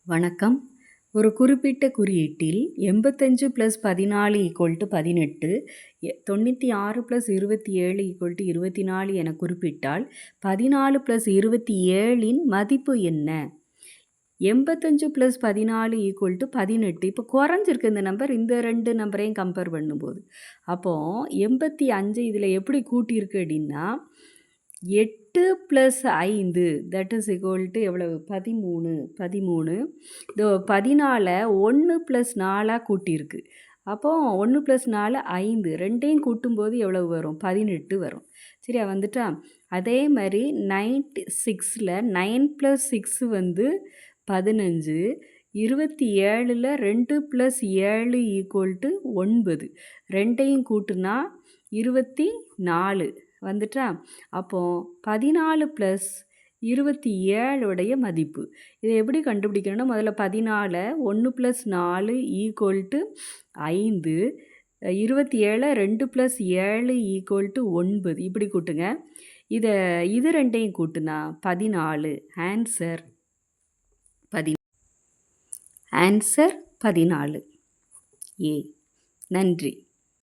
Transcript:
வணக்கம். ஒரு குறிப்பிட்ட குறியீட்டில் 85 + 14 = 18, 96 + 27 = 24 என குறிப்பிட்டால் 14 + 27 மதிப்பு என்ன? 85 + 14 = 18. இப்போ குறைஞ்சிருக்கு இந்த நம்பர், இந்த 2 நம்பரையும் கம்பேர் பண்ணும்போது. அப்போது 85 இதில் எப்படி கூட்டியிருக்கு அப்படின்னா 8 + 5 தட் இஸ் ஈக்குவல் டு எவ்வளவு? 13. இதோ 14 1 + 4 கூட்டியிருக்கு. அப்போது 1 + 4 5, ரெண்டையும் கூட்டும்போது எவ்வளவு வரும்? 18 வரும். சரியா வந்துட்டா? அதே மாதிரி 96ல் 9 + 6 15, 27ல் 2 + 7 = 9, ரெண்டையும் கூட்டுனா 24 வந்துட்டா? அப்போது 14 + 27 மதிப்பு. இதை எப்படி கண்டுபிடிக்கணும்னா, முதல்ல 14 1 + 4 = 5, 27 2 + 7 = 9 இப்படி கூட்டுங்க. இது ரெண்டையும் கூட்டுனா 14. ஆன்சர் 14. ஏ. நன்றி.